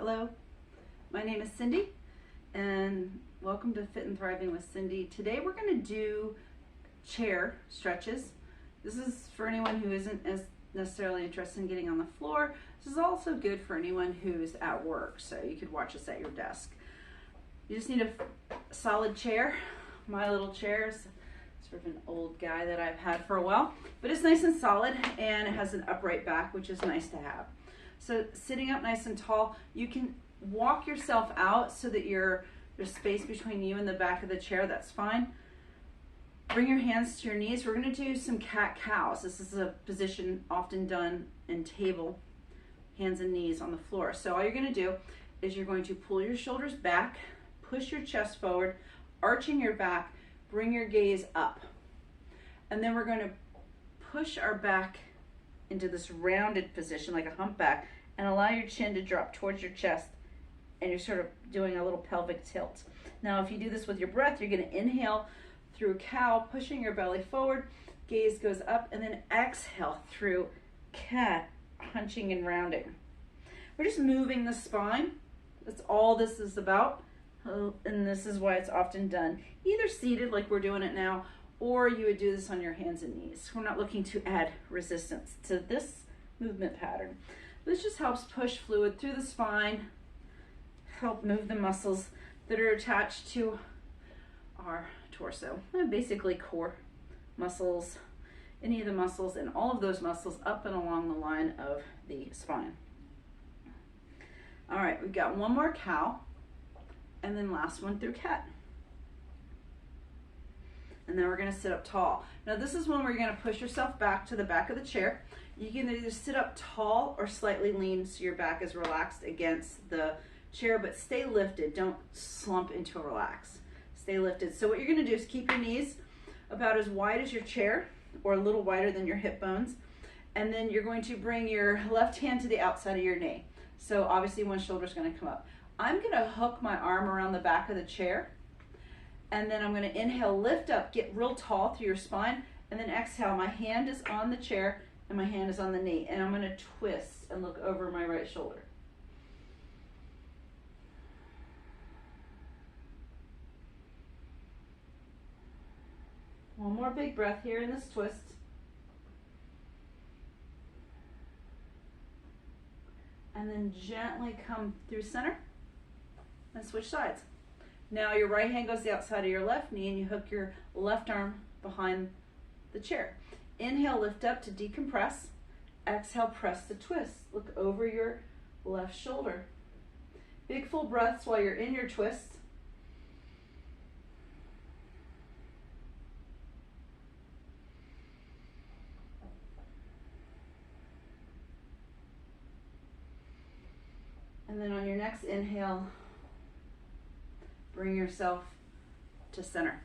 Hello, my name is Cindy and welcome to Fit and Thriving with Cindy. Today we're going to do chair stretches. This is for anyone who isn't as necessarily interested in getting on the floor. This is also good for anyone who's at work, so you could watch this at your desk. You just need a solid chair. My little chair is sort of an old guy that I've had for a while, but it's nice and solid and it has an upright back, which is nice to have. So sitting up nice and tall, you can walk yourself out so that there's space between you and the back of the chair. That's fine. Bring your hands to your knees. We're going to do some cat-cows. This is a position often done in table, hands and knees on the floor. So all you're going to do is you're going to pull your shoulders back, push your chest forward, arching your back, bring your gaze up. And then we're going to push our back into this rounded position like a humpback and allow your chin to drop towards your chest, and you're sort of doing a little pelvic tilt. Now if you do this with your breath, you're going to inhale through cow, pushing your belly forward, gaze goes up, and then exhale through cat, hunching and rounding. We're just moving the spine. That's all this is about, and this is why it's often done either seated like we're doing it now, or you would do this on your hands and knees. We're not looking to add resistance to this movement pattern. This just helps push fluid through the spine, help move the muscles that are attached to our torso, and basically core muscles, any of the muscles, and all of those muscles up and along the line of the spine. All right, we've got one more cow, and then last one through cat. And then we're going to sit up tall. Now this is when we're going to push yourself back to the back of the chair. You can either sit up tall or slightly lean so your back is relaxed against the chair, but stay lifted. Don't slump into a relax. Stay lifted. So what you're going to do is keep your knees about as wide as your chair or a little wider than your hip bones. And then you're going to bring your left hand to the outside of your knee. So obviously one shoulder is going to come up. I'm going to hook my arm around the back of the chair. And then I'm going to inhale, lift up, get real tall through your spine, and then exhale. My hand is on the chair and my hand is on the knee, and I'm going to twist and look over my right shoulder. One more big breath here in this twist. And then gently come through center and switch sides. Now your right hand goes to the outside of your left knee and you hook your left arm behind the chair. Inhale, lift up to decompress. Exhale, press the twist. Look over your left shoulder. Big full breaths while you're in your twist. And then on your next inhale, bring yourself to center.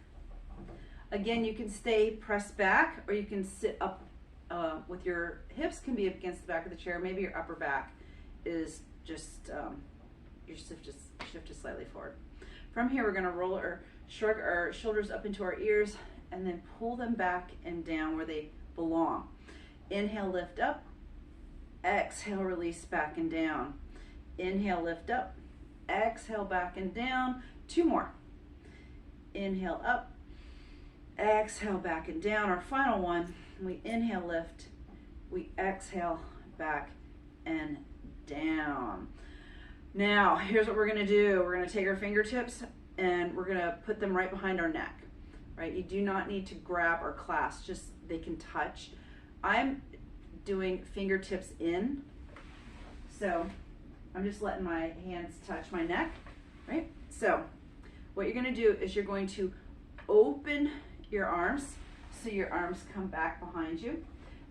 Again, you can stay pressed back, or you can sit up with your hips can be up against the back of the chair. Maybe your upper back is just, you're shifted slightly forward. From here, we're gonna shrug our shoulders up into our ears and then pull them back and down where they belong. Inhale, lift up. Exhale, release back and down. Inhale, lift up. Exhale, back and down. Two more. Inhale up, exhale back and down. Our final one, we inhale, lift, we exhale back and down. Now, here's what we're gonna do. We're gonna take our fingertips and we're gonna put them right behind our neck, right? You do not need to grab or clasp, just they can touch. I'm doing fingertips in, so I'm just letting my hands touch my neck, right? So what you're going to do is you're going to open your arms so your arms come back behind you,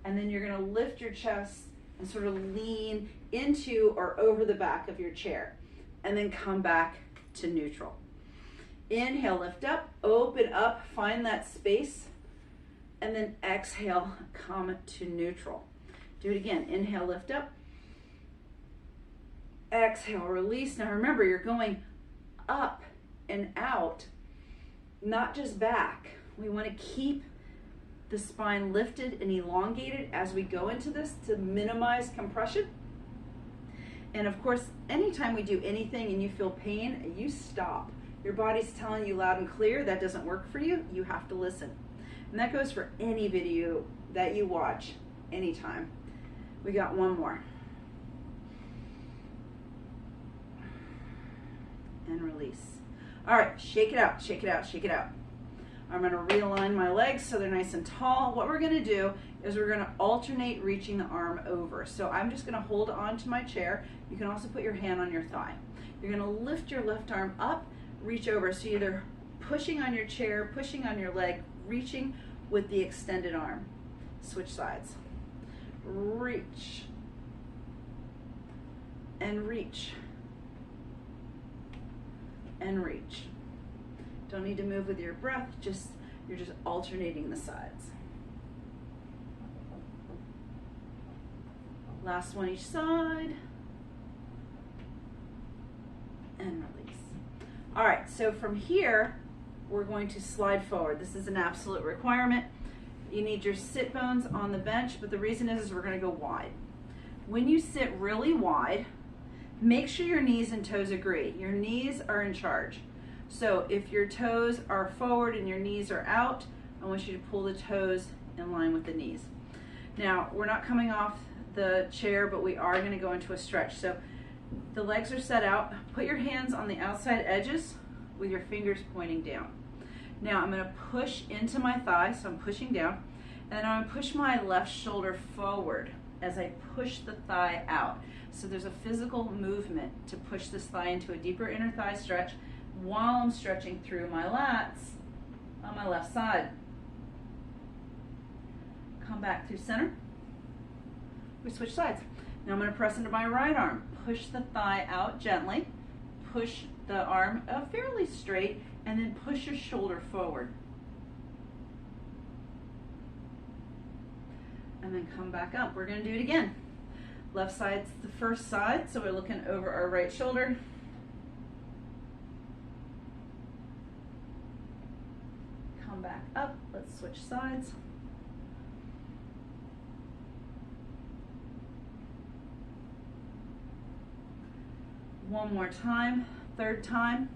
and then you're going to lift your chest and sort of lean into or over the back of your chair, and then come back to neutral. Inhale, lift up, open up, find that space, and then exhale, come to neutral. Do it again. Inhale, lift up, exhale, release. Now remember, you're going up and out, not just back. We want to keep the spine lifted and elongated as we go into this to minimize compression. And of course, anytime we do anything and you feel pain, you stop. Your body's telling you loud and clear that doesn't work for you. You have to listen. And that goes for any video that you watch anytime. We got one more. And release. All right, shake it out, shake it out, shake it out. I'm gonna realign my legs so they're nice and tall. What we're gonna do is we're gonna alternate reaching the arm over. So I'm just gonna hold on to my chair. You can also put your hand on your thigh. You're gonna lift your left arm up, reach over. So either pushing on your chair, pushing on your leg, reaching with the extended arm. Switch sides. Reach. And reach. And reach. Don't need to move with your breath, you're just alternating the sides. Last one each side. And release. All right, so from here, we're going to slide forward. This is an absolute requirement. You need your sit bones on the bench, but the reason is we're gonna go wide. When you sit really wide, make sure your knees and toes agree. Your knees are in charge. So if your toes are forward and your knees are out, I want you to pull the toes in line with the knees. Now, we're not coming off the chair, but we are gonna go into a stretch. So the legs are set out. Put your hands on the outside edges with your fingers pointing down. Now I'm gonna push into my thigh, so I'm pushing down, and I'm gonna push my left shoulder forward as I push the thigh out. So there's a physical movement to push this thigh into a deeper inner thigh stretch while I'm stretching through my lats on my left side. Come back through center. We switch sides. Now I'm going to press into my right arm. Push the thigh out gently. Push the arm fairly straight, and then push your shoulder forward. And then come back up. We're going to do it again. Left side's the first side, so we're looking over our right shoulder. Come back up. Let's switch sides. One more time, third time,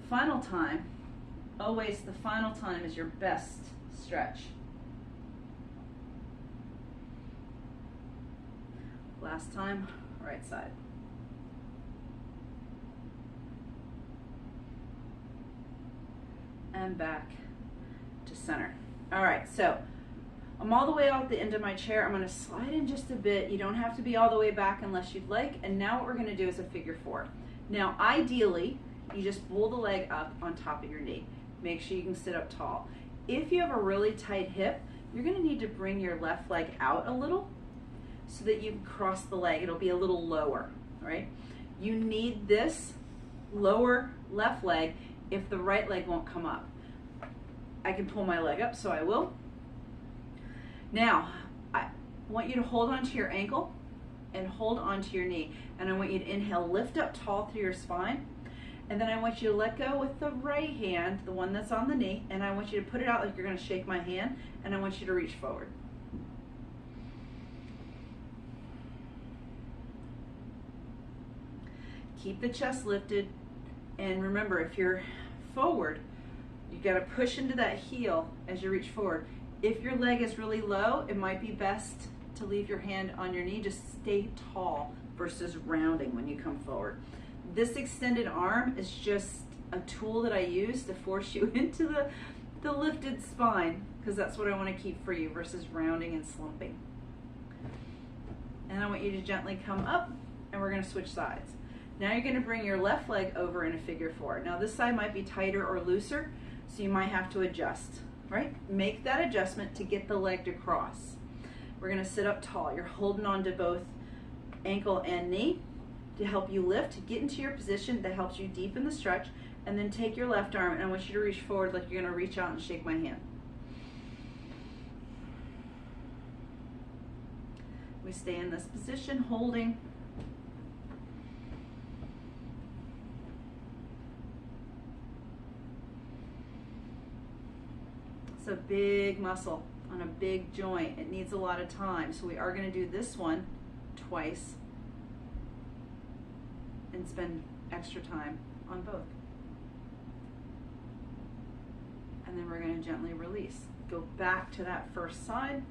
final time. Always the final time is your best stretch. Last time, right side. And back to center. All right, so I'm all the way out the end of my chair. I'm gonna slide in just a bit. You don't have to be all the way back unless you'd like. And now what we're gonna do is a figure four. Now, ideally, you just pull the leg up on top of your knee. Make sure you can sit up tall. If you have a really tight hip, you're gonna need to bring your left leg out a little so that you can cross the leg. It'll be a little lower, all right? You need this lower left leg if the right leg won't come up. I can pull my leg up, so I will. Now, I want you to hold onto your ankle and hold onto your knee. And I want you to inhale, lift up tall through your spine. And then I want you to let go with the right hand, the one that's on the knee, and I want you to put it out like you're gonna shake my hand, and I want you to reach forward. Keep the chest lifted, and remember, if you're forward, you gotta push into that heel as you reach forward. If your leg is really low, it might be best to leave your hand on your knee. Just stay tall versus rounding when you come forward. This extended arm is just a tool that I use to force you into the lifted spine, because that's what I want to keep for you versus rounding and slumping. And I want you to gently come up, and we're going to switch sides. Now you're going to bring your left leg over in a figure four. Now this side might be tighter or looser, so you might have to adjust, right? Make that adjustment to get the leg to cross. We're going to sit up tall. You're holding on to both ankle and knee to help you lift. Get into your position that helps you deepen the stretch, and then take your left arm, and I want you to reach forward like you're going to reach out and shake my hand. We stay in this position, holding. It's a big muscle on a big joint. It needs a lot of time, so we are going to do this one twice. and spend extra time on both. And then we're going to gently release. Go back to that first side,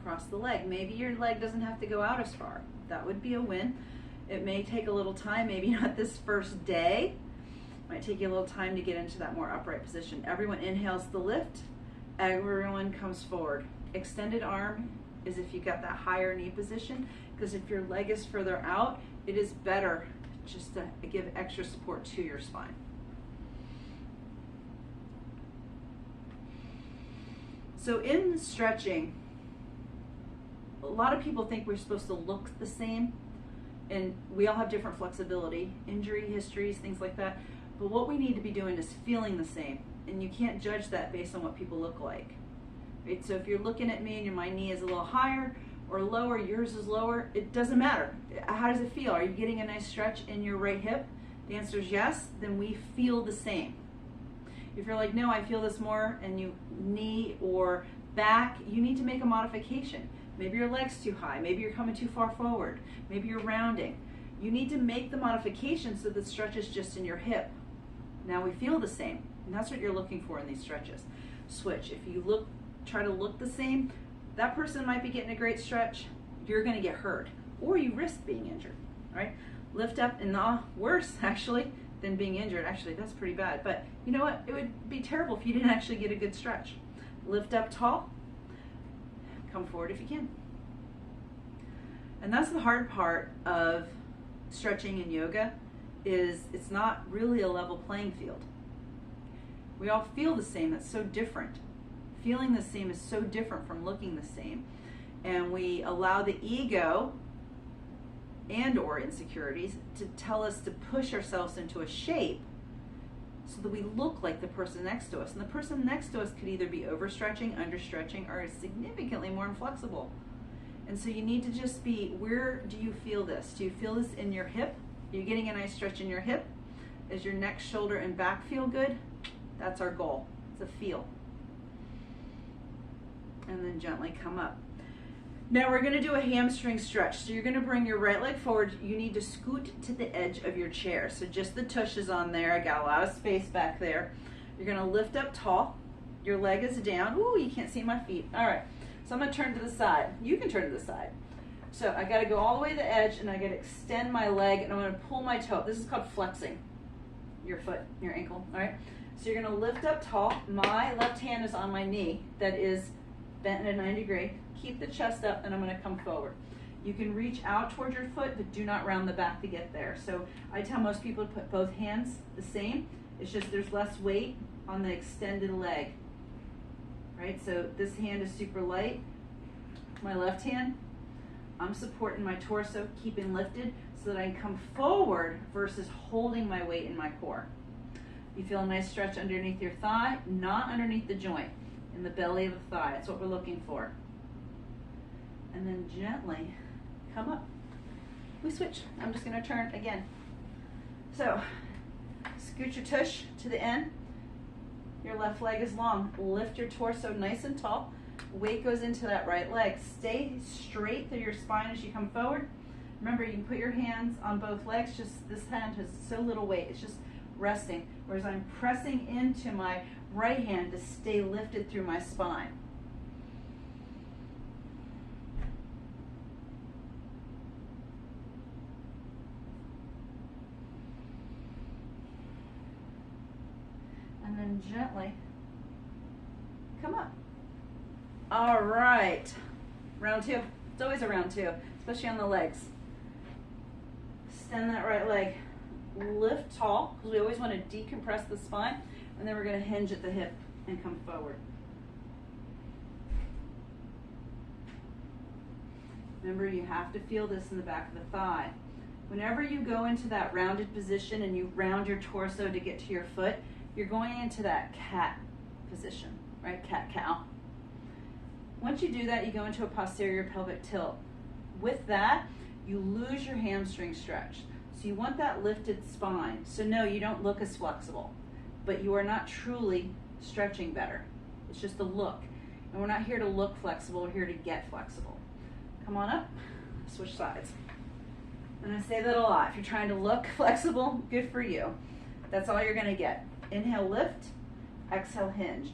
cross the leg. Maybe your leg doesn't have to go out as far. That would be a win. It may take a little time, maybe not this first day. Might take you a little time to get into that more upright position. Everyone inhales the lift. Everyone comes forward. Extended arm is if you got that higher knee position, because if your leg is further out, it is better just to give extra support to your spine. So in stretching, a lot of people think we're supposed to look the same, and we all have different flexibility, injury histories, things like that. But what we need to be doing is feeling the same, and you can't judge that based on what people look like. Right? So if you're looking at me and my knee is a little higher or lower, yours is lower, it doesn't matter. How does it feel? Are you getting a nice stretch in your right hip? The answer is yes, then we feel the same. If you're like, no, I feel this more, and you knee or back, you need to make a modification. Maybe your leg's too high, maybe you're coming too far forward, maybe you're rounding. You need to make the modification so that the stretch is just in your hip. Now we feel the same, and that's what you're looking for in these stretches. Switch. If you try to look the same, that person might be getting a great stretch, you're going to get hurt, or you risk being injured. Right? Lift up, and worse actually than being injured. Actually, that's pretty bad. But you know what? It would be terrible if you didn't actually get a good stretch. Lift up tall. Come forward if you can. And that's the hard part of stretching in yoga, is it's not really a level playing field. We all feel the same. That's so different. Feeling the same is so different from looking the same. And we allow the ego and or insecurities to tell us to push ourselves into a shape so that we look like the person next to us. And the person next to us could either be overstretching, understretching, or significantly more inflexible. And so you need to just be, where do you feel this? Do you feel this in your hip? Are you getting a nice stretch in your hip? Is your neck, shoulder, and back feel good? That's our goal. It's a feel. And then gently come up. Now we're going to do a hamstring stretch. So you're going to bring your right leg forward. You need to scoot to the edge of your chair. So just the tush is on there. I got a lot of space back there. You're going to lift up tall. Your leg is down. Ooh, you can't see my feet. All right. So I'm going to turn to the side. You can turn to the side. So I got to go all the way to the edge, and I got to extend my leg, and I'm going to pull my toe. This is called flexing your foot, your ankle. All right. So you're going to lift up tall. My left hand is on my knee that is bent in a 90 degree. Keep the chest up, and I'm going to come forward. You can reach out towards your foot, but do not round the back to get there. So I tell most people to put both hands the same. It's just there's less weight on the extended leg. Right? So this hand is super light. My left hand, I'm supporting my torso, keeping lifted so that I can come forward versus holding my weight in my core. You feel a nice stretch underneath your thigh, not underneath the joint, in the belly of the thigh. That's what we're looking for. And then gently come up. We switch. I'm just going to turn again. So scoot your tush to the end. Your left leg is long. Lift your torso nice and tall. Weight goes into that right leg. Stay straight through your spine as you come forward. Remember, you can put your hands on both legs. Just this hand has so little weight. It's just resting. Whereas I'm pressing into my right hand to stay lifted through my spine. And then gently come up. All right, round two. It's always a round two, especially on the legs. Extend that right leg. Lift tall, because we always want to decompress the spine, and then we're going to hinge at the hip and come forward. Remember, you have to feel this in the back of the thigh. Whenever you go into that rounded position and you round your torso to get to your foot, you're going into that cat position, right? Cat-cow. Once you do that, you go into a posterior pelvic tilt. With that, you lose your hamstring stretch. So you want that lifted spine. So no, you don't look as flexible, but you are not truly stretching better. It's just a look. And we're not here to look flexible, we're here to get flexible. Come on up, switch sides. And I say that a lot. If you're trying to look flexible, good for you. That's all you're going to get. Inhale, lift. Exhale, hinge.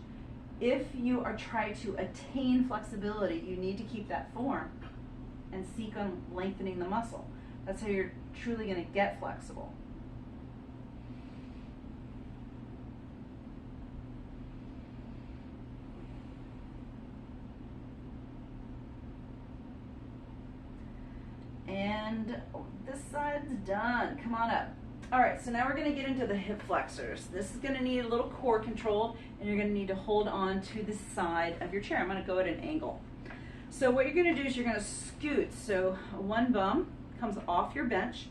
If you are trying to attain flexibility, you need to keep that form and seek on lengthening the muscle. That's how you're truly going to get flexible. And this side's done. Come on up. All right, so now we're going to get into the hip flexors. This is going to need a little core control, and you're going to need to hold on to the side of your chair. I'm going to go at an angle. So what you're going to do is you're going to scoot. So one bum comes off your bench.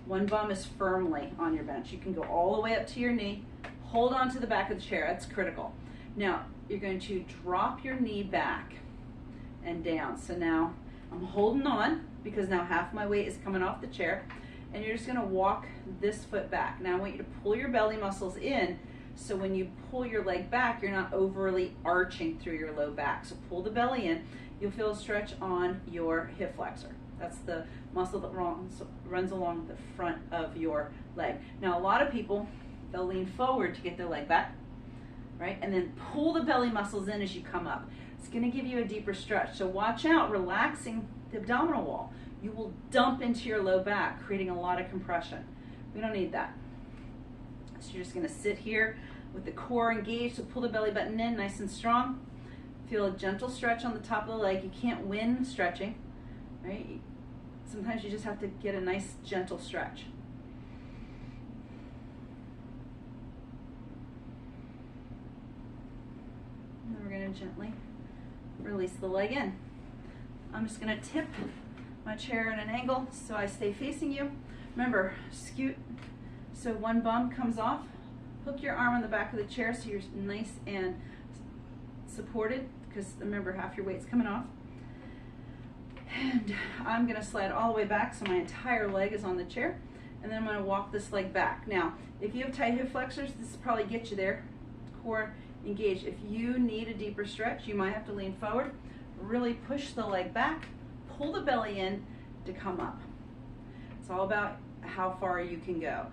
One bum is firmly on your bench. You can go all the way up to your knee. Hold on to the back of the chair. That's critical. Now, you're going to drop your knee back and down. So now I'm holding on because now half my weight is coming off the chair. And you're just going to walk this foot back. Now I want you to pull your belly muscles in, so when you pull your leg back, you're not overly arching through your low back. So pull the belly in. You'll feel a stretch on your hip flexor. That's the muscle that runs along the front of your leg. Now a lot of people, they'll lean forward to get their leg back, right? And then pull the belly muscles in as you come up. It's going to give you a deeper stretch. So watch out, relaxing the abdominal wall. You will dump into your low back, creating a lot of compression. We don't need that. So you're just going to sit here with the core engaged. So pull the belly button in nice and strong. Feel a gentle stretch on the top of the leg. You can't win stretching, right? Sometimes you just have to get a nice gentle stretch. And then we're going to gently release the leg in. I'm just going to tip my chair at an angle so I stay facing you. Remember, scoot so one bum comes off. Hook your arm on the back of the chair so you're nice and supported, because remember, half your weight's coming off. And I'm going to slide all the way back so my entire leg is on the chair, and then I'm going to walk this leg back. Now, if you have tight hip flexors, this will probably get you there. Core engaged. If you need a deeper stretch, you might have to lean forward, really push the leg back, pull the belly in to come up. It's all about how far you can go.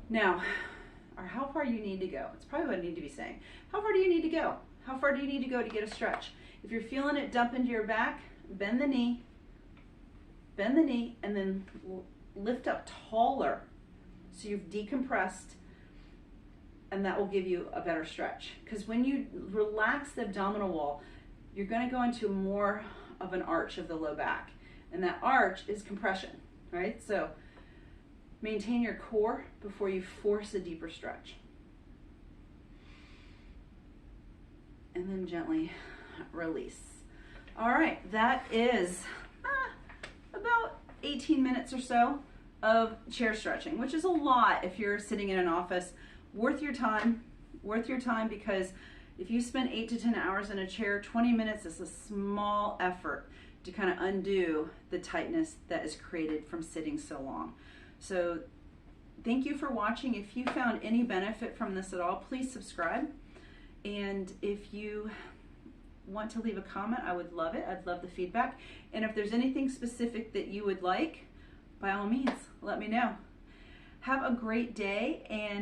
Now, or how far you need to go. It's probably what I need to be saying. How far do you need to go? How far do you need to go to get a stretch? If you're feeling it dump into your back, bend the knee, and then lift up taller so you've decompressed, and that will give you a better stretch. Because when you relax the abdominal wall, you're going to go into more of an arch of the low back, and that arch is compression, right? So maintain your core before you force a deeper stretch, and then gently release. All right, that is about 18 minutes or so of chair stretching, which is a lot if you're sitting in an office. Worth your time, because if you spend 8 to 10 hours in a chair, 20 minutes is a small effort to kind of undo the tightness that is created from sitting so long. So thank you for watching. If you found any benefit from this at all, please subscribe. And if you want to leave a comment, I would love it. I'd love the feedback. And if there's anything specific that you would like, by all means, let me know. Have a great day, and